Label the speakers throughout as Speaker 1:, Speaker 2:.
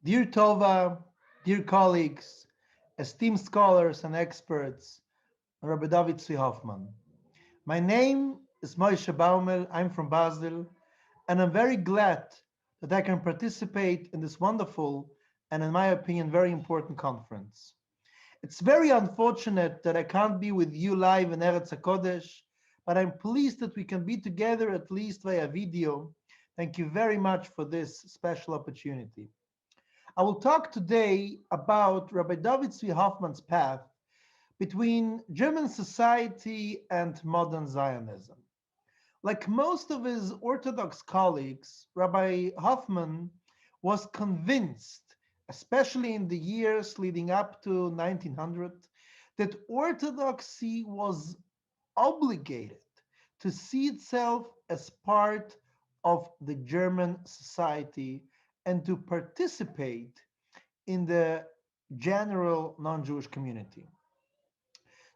Speaker 1: Dear Tova, dear colleagues, esteemed scholars and experts, Rabbi David Zvi Hoffman. My name is Moshe Baumel. I'm from Basel, and I'm very glad that I can participate in this wonderful and, in my opinion, very important conference. It's very unfortunate that I can't be with you live in Eretz HaKodesh, but I'm pleased that we can be together at least via video. Thank you very much for this special opportunity. I will talk today about Rabbi David Zvi Hoffman's path between German society and modern Zionism. Like most of his Orthodox colleagues, Rabbi Hoffman was convinced, especially in the years leading up to 1900, that Orthodoxy was obligated to see itself as part of the German society and to participate in the general non-Jewish community.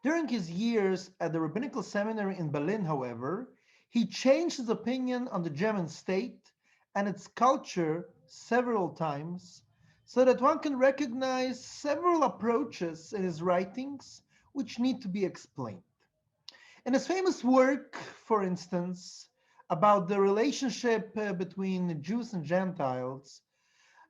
Speaker 1: During his years at the rabbinical seminary in Berlin, however, he changed his opinion on the German state and its culture several times, so that one can recognize several approaches in his writings which need to be explained. In his famous work, for instance, about the relationship between Jews and Gentiles,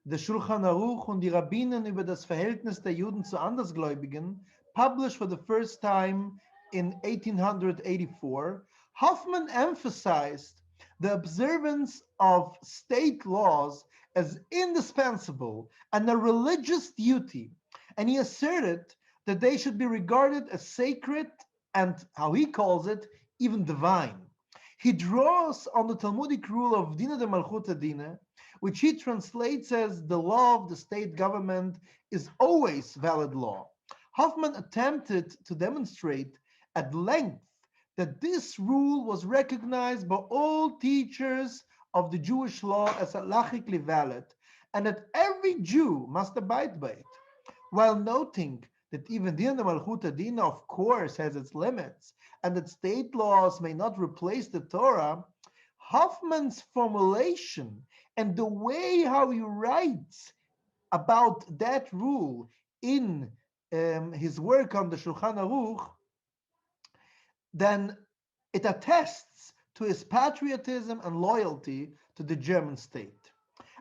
Speaker 1: the Shulchan Aruch und die Rabbinen über das Verhältnis der Juden zu Andersgläubigen, published for the first time in 1884, Hoffman emphasized the observance of state laws as indispensable and a religious duty, and he asserted that they should be regarded as sacred and, how he calls it, even divine. He draws on the Talmudic rule of Dina de Malchut Dina, which he translates as the law of the state government is always valid law. Hoffman attempted to demonstrate at length that this rule was recognized by all teachers of the Jewish law as halachically valid, and that every Jew must abide by it, while noting that even Dina Malchut Dina, of course, has its limits, and that state laws may not replace the Torah. Hoffman's formulation and the way how he writes about that rule in his work on the Shulchan Aruch, then it attests to his patriotism and loyalty to the German state.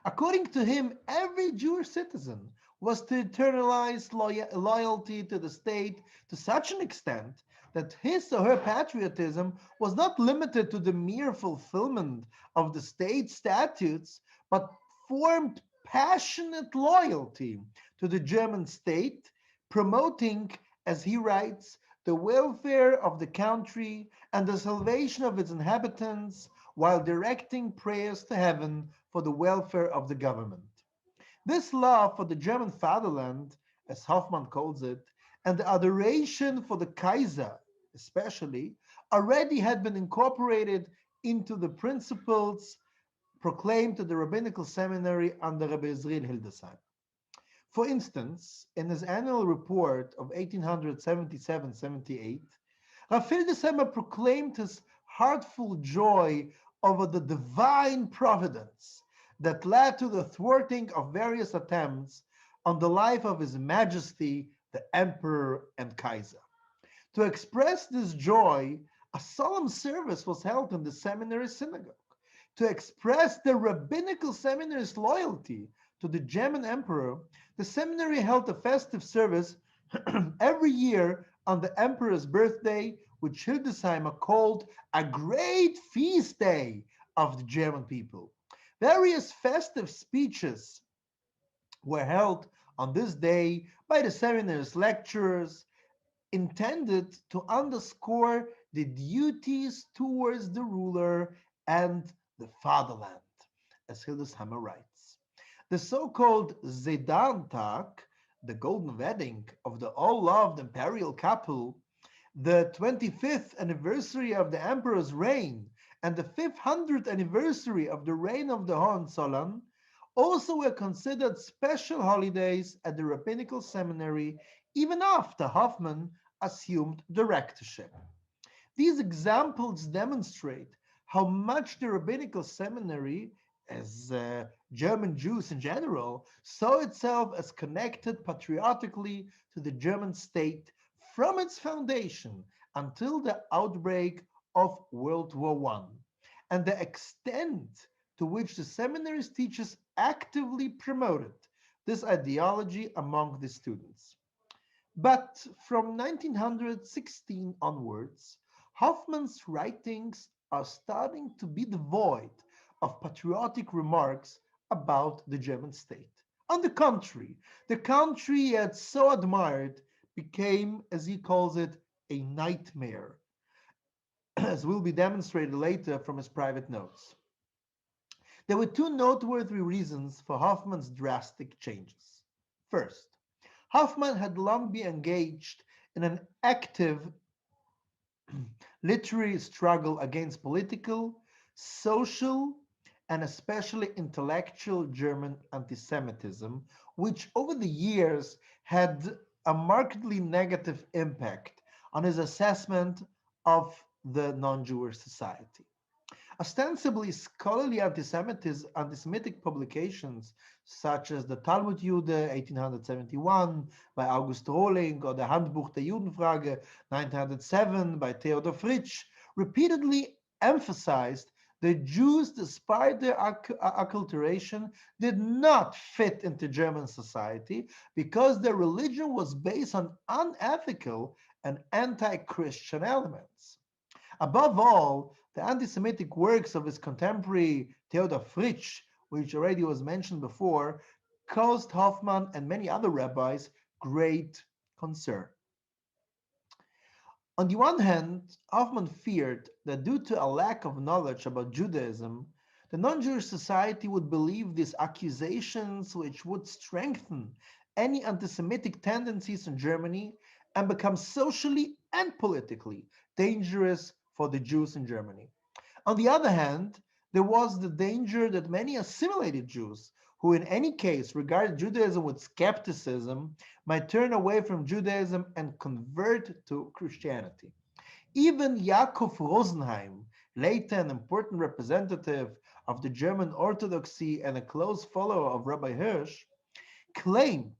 Speaker 1: According to him, every Jewish citizen was to internalize loyalty to the state to such an extent that his or her patriotism was not limited to the mere fulfillment of the state statutes, but formed passionate loyalty to the German state, promoting, as he writes, the welfare of the country and the salvation of its inhabitants, while directing prayers to heaven for the welfare of the government. This love for the German fatherland, as Hoffman calls it, and the adoration for the Kaiser, especially, already had been incorporated into the principles proclaimed to the rabbinical seminary under Rabbi Israel Hildesheim. For instance, in his annual report of 1877-78, Rav Hildesheimer proclaimed his heartful joy over the divine providence that led to the thwarting of various attempts on the life of His Majesty, the Emperor and Kaiser. To express this joy, a solemn service was held in the seminary synagogue. To express the rabbinical seminary's loyalty to the German emperor, the seminary held a festive service every year on the emperor's birthday, which Hildesheimer called a great feast day of the German people. Various festive speeches were held on this day by the seminary's lecturers, intended to underscore the duties towards the ruler and the fatherland, as Hildesheimer writes. The so-called Sedantag, the golden wedding of the all-loved imperial couple, the 25th anniversary of the emperor's reign, and the 500th anniversary of the reign of the Hohenzollern also were considered special holidays at the rabbinical seminary, even after Hoffman assumed the rectorship. These examples demonstrate how much the rabbinical seminary as German Jews in general, saw itself as connected patriotically to the German state from its foundation until the outbreak of World War I, and the extent to which the seminary's teachers actively promoted this ideology among the students. But from 1916 onwards, Hoffman's writings are starting to be devoid of patriotic remarks about the German state. On the contrary, the country he had so admired became, as he calls it, a nightmare, as will be demonstrated later from his private notes. There were two noteworthy reasons for Hoffman's drastic changes. First, Hoffman had long been engaged in an active literary struggle against political, social, and especially intellectual German anti-Semitism, which over the years had a markedly negative impact on his assessment of the non-Jewish society. Ostensibly scholarly anti-Semitic publications such as the Talmud Jude 1871 by August Rohling or the Handbuch der Judenfrage 1907 by Theodor Fritsch repeatedly emphasized that Jews, despite their acculturation, did not fit into German society because their religion was based on unethical and anti-Christian elements. Above all, the anti-Semitic works of his contemporary Theodor Fritsch, which already was mentioned before, caused Hoffman and many other rabbis great concern. On the one hand, Hoffman feared that due to a lack of knowledge about Judaism, the non-Jewish society would believe these accusations, which would strengthen any anti-Semitic tendencies in Germany and become socially and politically dangerous for the Jews in Germany. On the other hand, there was the danger that many assimilated Jews, who in any case regarded Judaism with skepticism, might turn away from Judaism and convert to Christianity. Even Yaakov Rosenheim, later an important representative of the German Orthodoxy and a close follower of Rabbi Hirsch, claimed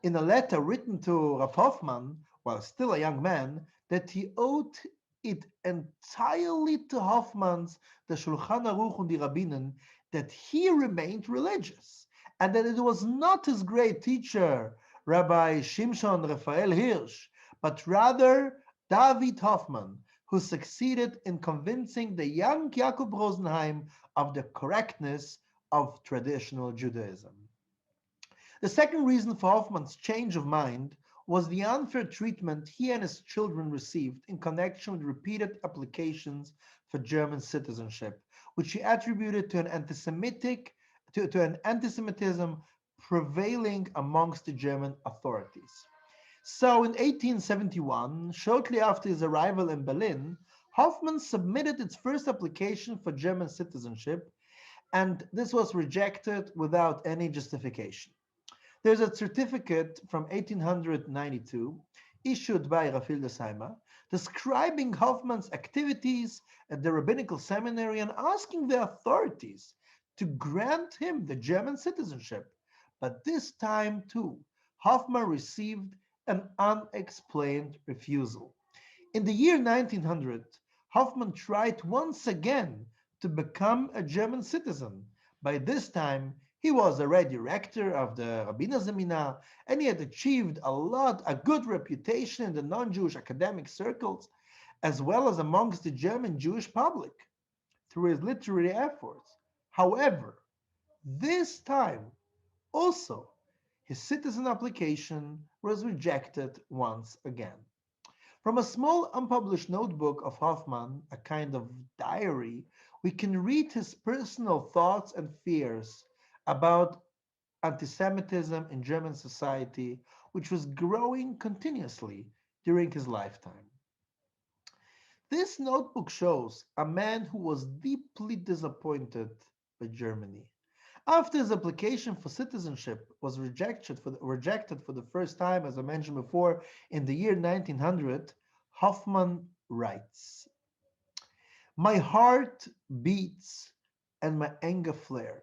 Speaker 1: in a letter written to Rav Hoffman, while still a young man, that he owed it entirely to Hoffman's the Shulchan Aruch and the Rabbinen that he remained religious, and that it was not his great teacher, Rabbi Shimshon Raphael Hirsch, but rather David Hoffman, who succeeded in convincing the young Jacob Rosenheim of the correctness of traditional Judaism. The second reason for Hoffman's change of mind was the unfair treatment he and his children received in connection with repeated applications for German citizenship, which he attributed to an anti-Semitism prevailing amongst the German authorities. So in 1871, shortly after his arrival in Berlin, Hoffman submitted its first application for German citizenship, and this was rejected without any justification. There's a certificate from 1892 issued by Rav Hildesheimer describing Hoffman's activities at the rabbinical seminary and asking the authorities to grant him the German citizenship. But this time, too, Hoffman received an unexplained refusal. In the year 1900, Hoffman tried once again to become a German citizen. By this time, he was already rector of the Rabbiner Seminar, and he had achieved a good reputation in the non-Jewish academic circles, as well as amongst the German Jewish public, through his literary efforts. However, this time also, his citizen application was rejected once again. From a small unpublished notebook of Hoffman, a kind of diary, we can read his personal thoughts and fears about anti-Semitism in German society, which was growing continuously during his lifetime. This notebook shows a man who was deeply disappointed by Germany. After his application for citizenship was rejected for the first time, as I mentioned before, in the year 1900, Hoffman writes, "My heart beats and my anger flared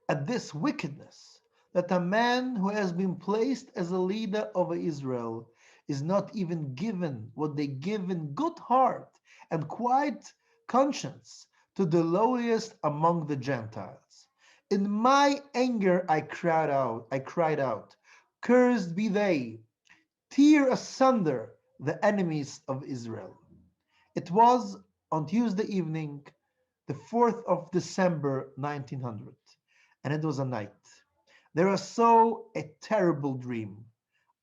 Speaker 1: at this wickedness, that a man who has been placed as a leader over Israel is not even given what they give in good heart and quiet conscience to the lowliest among the Gentiles. In my anger I cried out, cursed be they, tear asunder the enemies of Israel. It was on Tuesday evening, the 4th of December 1900, and it was a night. There was so a terrible dream.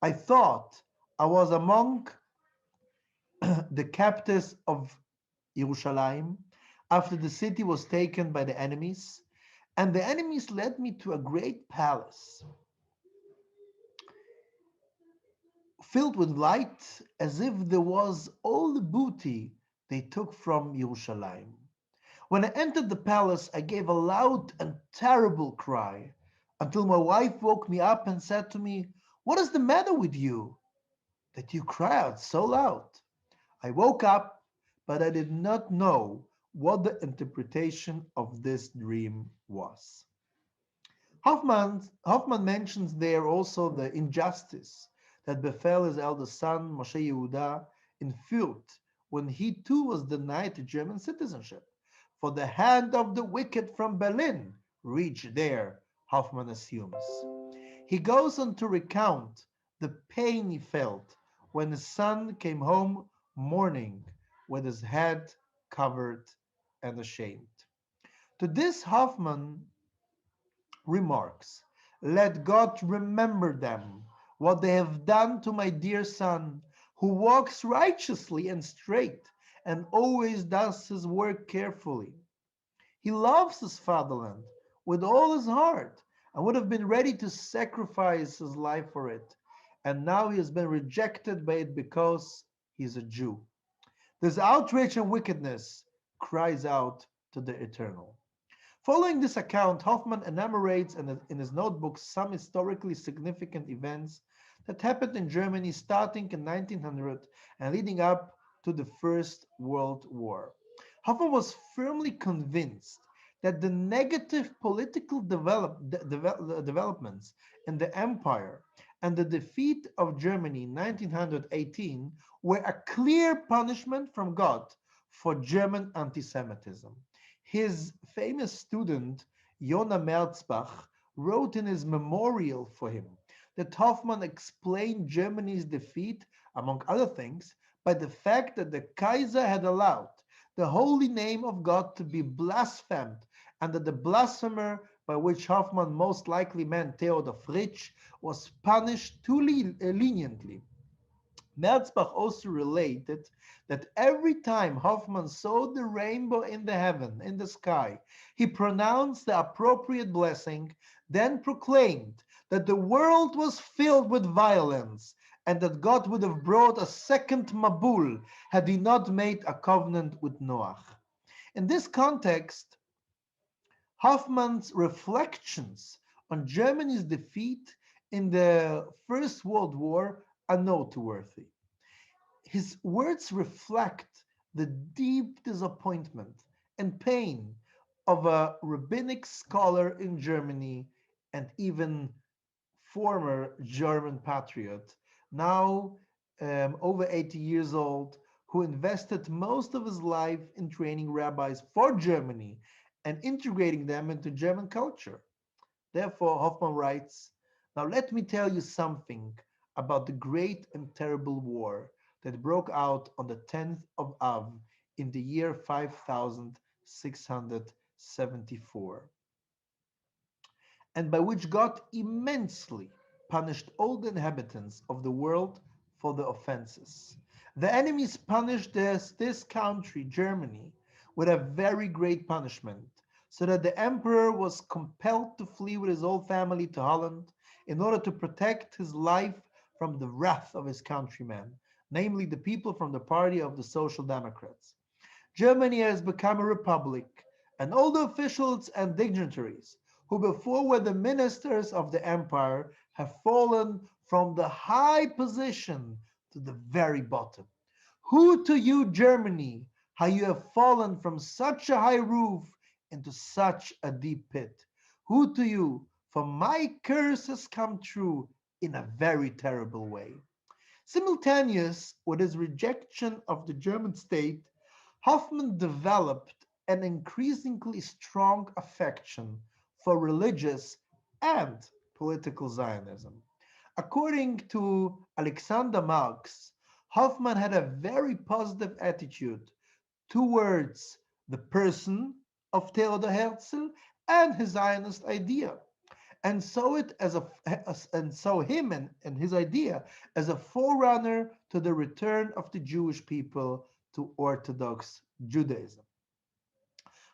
Speaker 1: I thought I was among the captives of Jerusalem after the city was taken by the enemies, and the enemies led me to a great palace filled with light, as if there was all the booty they took from Jerusalem. When I entered the palace, I gave a loud and terrible cry until my wife woke me up and said to me, "What is the matter with you that you cry out so loud?" I woke up, but I did not know what the interpretation of this dream was. Hoffman mentions there also the injustice that befell his eldest son, Moshe Yehuda, in Fürth, when he too was denied German citizenship. For the hand of the wicked from Berlin reached there, Hoffman assumes. He goes on to recount the pain he felt when his son came home mourning with his head covered and ashamed. To this, Hoffman remarks, "Let God remember them, what they have done to my dear son, who walks righteously and straight, and always does his work carefully. He loves his fatherland with all his heart and would have been ready to sacrifice his life for it. And now he has been rejected by it because he is a Jew. This outrage and wickedness cries out to the eternal." Following this account, Hoffman enumerates in his notebook some historically significant events that happened in Germany starting in 1900 and leading up to the First World War. Hoffman was firmly convinced that the negative political developments in the empire and the defeat of Germany in 1918 were a clear punishment from God for German anti-Semitism. His famous student, Jona Merzbach, wrote in his memorial for him that Hoffman explained Germany's defeat, among other things, by the fact that the Kaiser had allowed the holy name of God to be blasphemed, and that the blasphemer, by which Hoffman most likely meant Theodor Fritsch, was punished too leniently. Merzbach also related that every time Hoffman saw the rainbow in the heaven, in the sky, he pronounced the appropriate blessing, then proclaimed that the world was filled with violence and that God would have brought a second Mabul had he not made a covenant with Noach. In this context, Hoffman's reflections on Germany's defeat in the First World War are noteworthy. His words reflect the deep disappointment and pain of a rabbinic scholar in Germany and even former German patriot, now over 80 years old, who invested most of his life in training rabbis for Germany and integrating them into German culture. Therefore, Hoffman writes, "Now let me tell you something about the great and terrible war that broke out on the 10th of Av in the year 5674, and by which God immensely punished all the inhabitants of the world for their offenses. The enemies punished this country, Germany, with a very great punishment, so that the emperor was compelled to flee with his whole family to Holland in order to protect his life from the wrath of his countrymen, namely the people from the party of the Social Democrats. Germany has become a republic, and all the officials and dignitaries who before were the ministers of the empire have fallen from the high position to the very bottom. Who to you, Germany, how you have fallen from such a high roof into such a deep pit? Who to you? For my curse has come true in a very terrible way. Simultaneous with his rejection of the German state, Hoffman developed an increasingly strong affection for religious and political Zionism. According to Alexander Marx, Hoffman had a very positive attitude towards the person of Theodor Herzl and his Zionist idea, and saw it and saw him and his idea as a forerunner to the return of the Jewish people to Orthodox Judaism.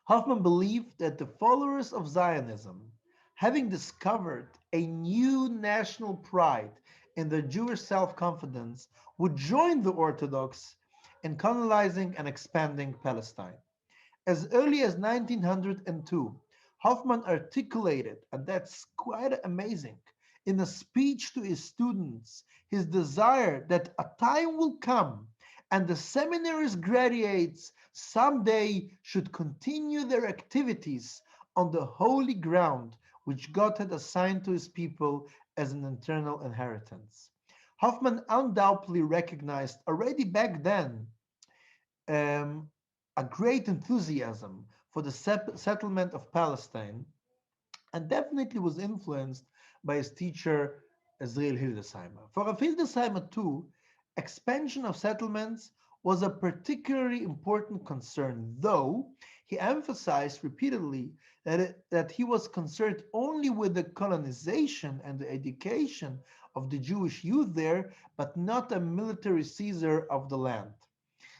Speaker 1: Hoffman believed that the followers of Zionism, having discovered a new national pride in their Jewish self-confidence, would join the Orthodox in colonizing and expanding Palestine. As early as 1902, Hoffman articulated, and that's quite amazing, in a speech to his students, his desire that a time will come and the seminary's graduates someday should continue their activities on the holy ground which God had assigned to his people as an eternal inheritance. Hoffman undoubtedly recognized already back then um, a great enthusiasm for the settlement of Palestine, and definitely was influenced by his teacher Israel Hildesheimer. For Rav Hildesheimer too, expansion of settlements was a particularly important concern, though he emphasized repeatedly that he was concerned only with the colonization and the education of the Jewish youth there, but not a military seizure of the land.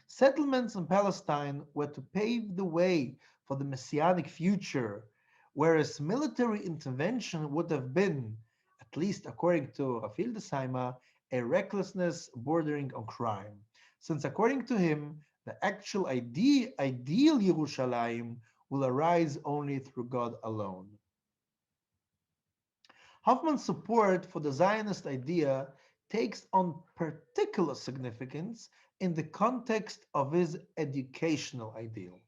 Speaker 1: Settlements in Palestine were to pave the way for the messianic future, whereas military intervention would have been, at least according to Rav Hildesheimer, a recklessness bordering on crime, since according to him, the actual ideal Yerushalayim will arise only through God alone. Hoffman's support for the Zionist idea takes on particular significance in the context of his educational ideal.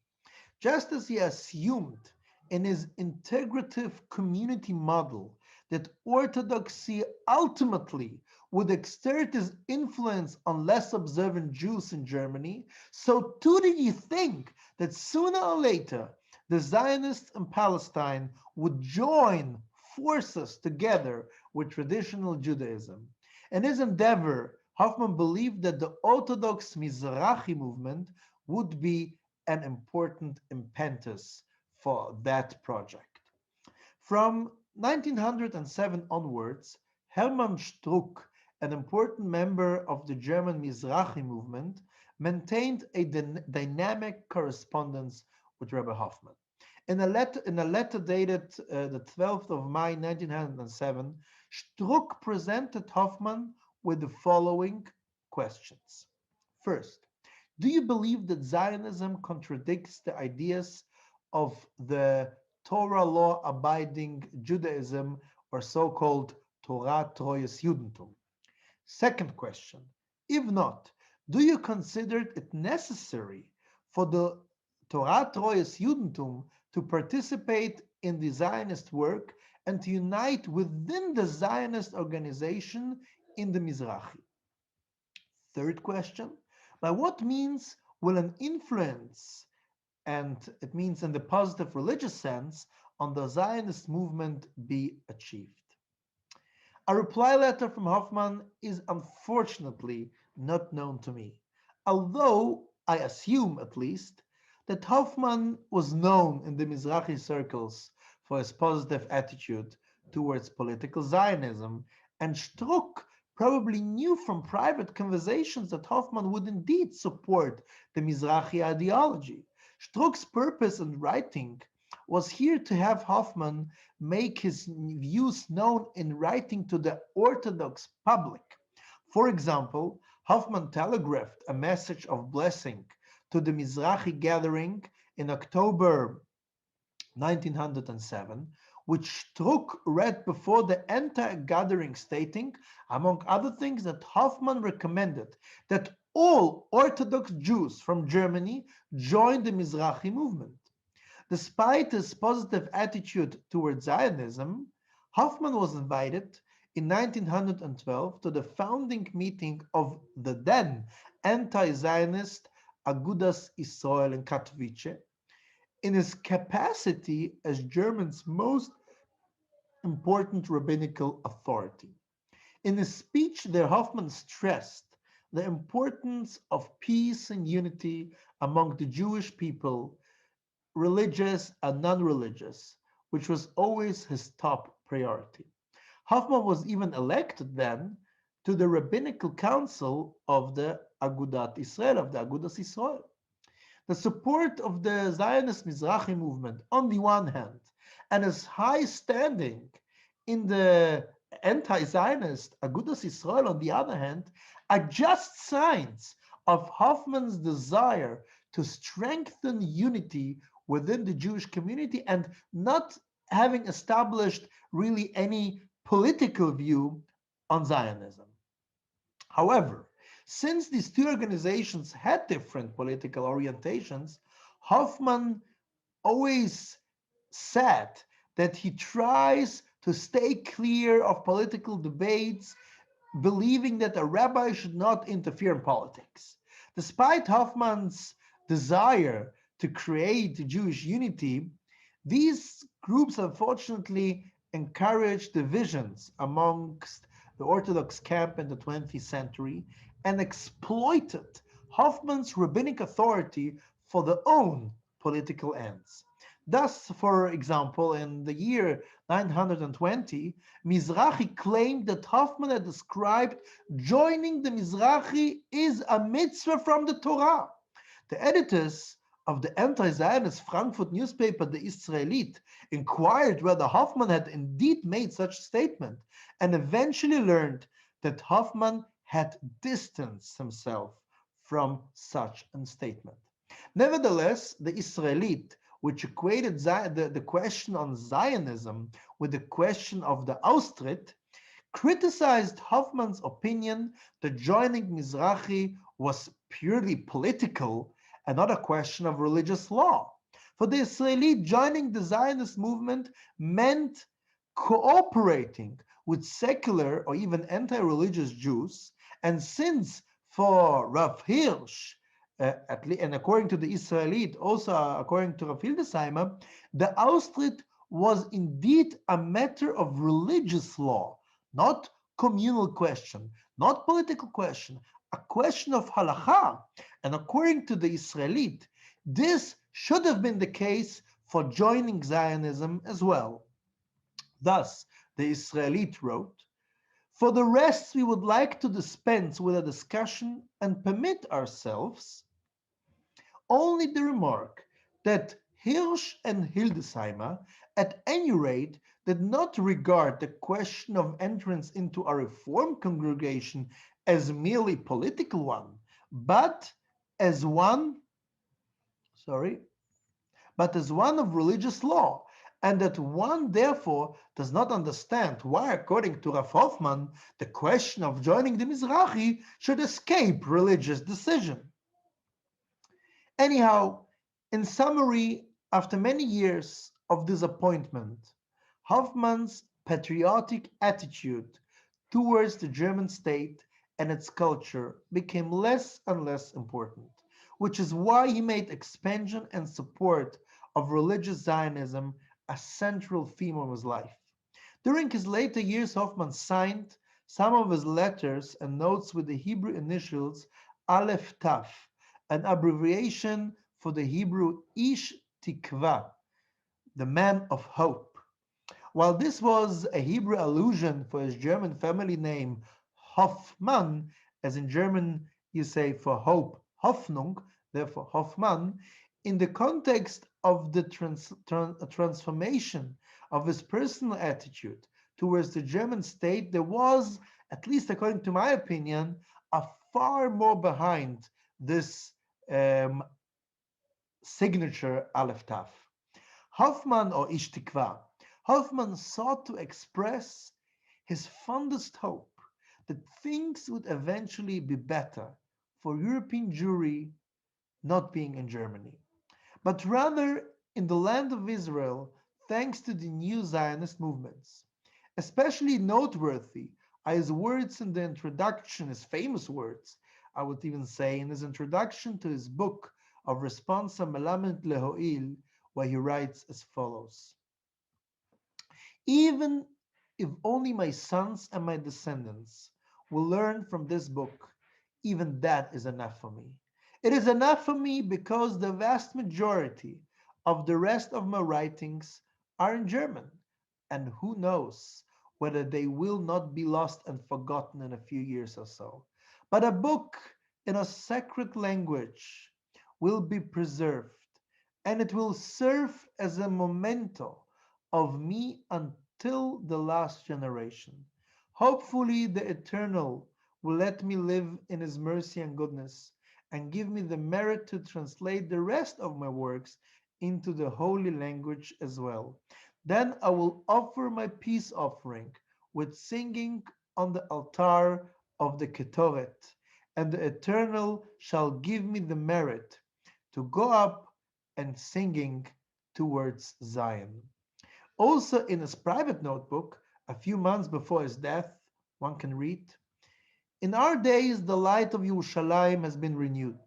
Speaker 1: Just as he assumed in his integrative community model that orthodoxy ultimately would exert its influence on less observant Jews in Germany, so too did he think that sooner or later the Zionists in Palestine would join forces together with traditional Judaism. In his endeavor, Hoffman believed that the Orthodox Mizrahi movement would be an important impetus for that project. From 1907 onwards, Hermann Struck, an important member of the German Mizrahi movement, maintained a dynamic correspondence with Rabbi Hoffman. In a letter dated the 12th of May 1907, Struck presented Hoffman with the following questions. First, do you believe that Zionism contradicts the ideas of the Torah law abiding Judaism, or so-called Torah Treues Judentum? Second question, if not, do you consider it necessary for the Torah Treues Judentum to participate in the Zionist work and to unite within the Zionist organization in the Mizrahi? Third question, by what means will an influence, and it means in the positive religious sense, on the Zionist movement be achieved? A reply letter from Hoffman is unfortunately not known to me, although I assume at least that Hoffman was known in the Mizrahi circles for his positive attitude towards political Zionism, and Struck probably knew from private conversations that Hoffman would indeed support the Mizrahi ideology. Struck's purpose in writing was here to have Hoffman make his views known in writing to the Orthodox public. For example, Hoffman telegraphed a message of blessing to the Mizrahi gathering in October 1907, which Struck read before the entire gathering, stating, among other things, that Hoffman recommended that all Orthodox Jews from Germany join the Mizrahi movement. Despite his positive attitude towards Zionism, Hoffman was invited in 1912 to the founding meeting of the then anti-Zionist Agudas Israel in Katowice in his capacity as Germany's most important rabbinical authority. In his speech there, Hoffman stressed the importance of peace and unity among the Jewish people, religious and non-religious, which was always his top priority. Hoffman was even elected then to the rabbinical council of the Agudat Israel, of the Agudas Israel. The support of the Zionist Mizrahi movement on the one hand, and his high standing in the anti-Zionist Agudas Israel on the other hand, are just signs of Hoffman's desire to strengthen unity within the Jewish community and not having established really any political view on Zionism. However, since these two organizations had different political orientations, Hoffman always said that he tries to stay clear of political debates, believing that a rabbi should not interfere in politics. Despite Hoffman's desire to create Jewish unity, these groups unfortunately encouraged divisions amongst the Orthodox camp in the 20th century and exploited Hoffman's rabbinic authority for their own political ends. Thus, for example, in the year 920, Mizrahi claimed that Hoffman had described joining the Mizrahi is a mitzvah from the Torah. The editors of the anti-Zionist Frankfurt newspaper, the Israelite, inquired whether Hoffman had indeed made such a statement and eventually learned that Hoffman had distanced himself from such a statement. Nevertheless, the Israelite, which equated the question on Zionism with the question of the Austritt, criticized Hoffman's opinion that joining Mizrahi was purely political and not a question of religious law. For the Israeli, joining the Zionist movement meant cooperating with secular or even anti-religious Jews, and since for Rav Hirsch, and according to the Israelite, also according to Rav Hildesheimer, the Austritt was indeed a matter of religious law, not communal question, not political question, a question of halakha. And according to the Israelite, this should have been the case for joining Zionism as well. Thus, the Israelite wrote, "For the rest, we would like to dispense with a discussion and permit ourselves only the remark that Hirsch and Hildesheimer, at any rate, did not regard the question of entrance into a Reform congregation as merely political one, but as one, of religious law, and that one therefore does not understand why, according to Rav Hoffman, the question of joining the Mizrahi should escape religious decision." Anyhow, in summary, after many years of disappointment, Hoffman's patriotic attitude towards the German state and its culture became less and less important, which is why he made expansion and support of religious Zionism a central theme of his life. During his later years, Hoffman signed some of his letters and notes with the Hebrew initials Aleph Taf, an abbreviation for the Hebrew Ish Tikva, the man of hope. While this was a Hebrew allusion for his German family name Hoffmann, as in German you say for hope, Hoffnung, therefore Hoffmann, in the context of the transformation of his personal attitude towards the German state, there was, at least according to my opinion, a far more behind this signature Aleph Taf. Hoffman, or Ish Tikva, Hoffman sought to express his fondest hope that things would eventually be better for European Jewry not being in Germany, but rather in the land of Israel thanks to the new Zionist movements. Especially noteworthy are his words in the introduction, his famous words, I would even say, in his introduction to his book of Responsa Melamed Lehoil, where he writes as follows: Even if only my sons and my descendants will learn from this book, even that is enough for me. It is enough for me because the vast majority of the rest of my writings are in German, and who knows whether they will not be lost and forgotten in a few years or so. But a book in a sacred language will be preserved, and it will serve as a memento of me until the last generation. Hopefully, the Eternal will let me live in His mercy and goodness and give me the merit to translate the rest of my works into the holy language as well. Then I will offer my peace offering with singing on the altar of the Ketoret, and the Eternal shall give me the merit to go up and singing towards Zion. Also, in his private notebook, a few months before his death, one can read: In our days, the light of Yerushalayim has been renewed,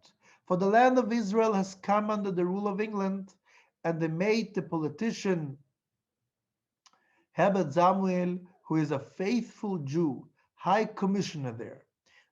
Speaker 1: for the land of Israel has come under the rule of England, and they made the politician Herbert Samuel, who is a faithful Jew, high commissioner there.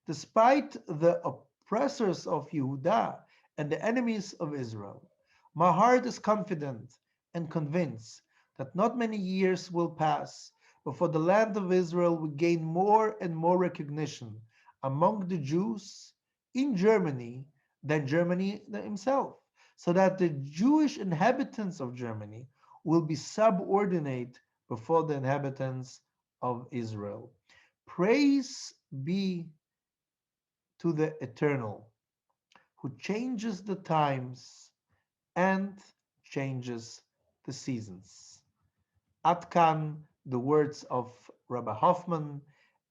Speaker 1: Despite the oppressors of Yehuda and the enemies of Israel, my heart is confident and convinced that not many years will pass before the land of Israel will gain more and more recognition among the Jews in Germany than Germany himself, so that the Jewish inhabitants of Germany will be subordinate before the inhabitants of Israel. Praise be to the Eternal, who changes the times and changes the seasons. Atkan, the words of Rabbi Hoffman,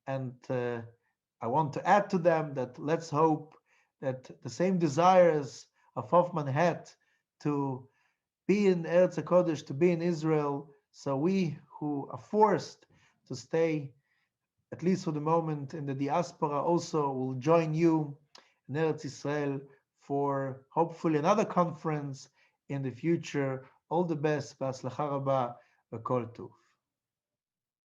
Speaker 1: and I want to add to them that let's hope that the same desires of Hoffman had to be in Eretz HaKodesh, to be in Israel, so we who are forced to stay, at least for the moment, in the diaspora, also will join you in Eretz Israel for hopefully another conference in the future. All the best. B'atzlacha rabba v'kol tov.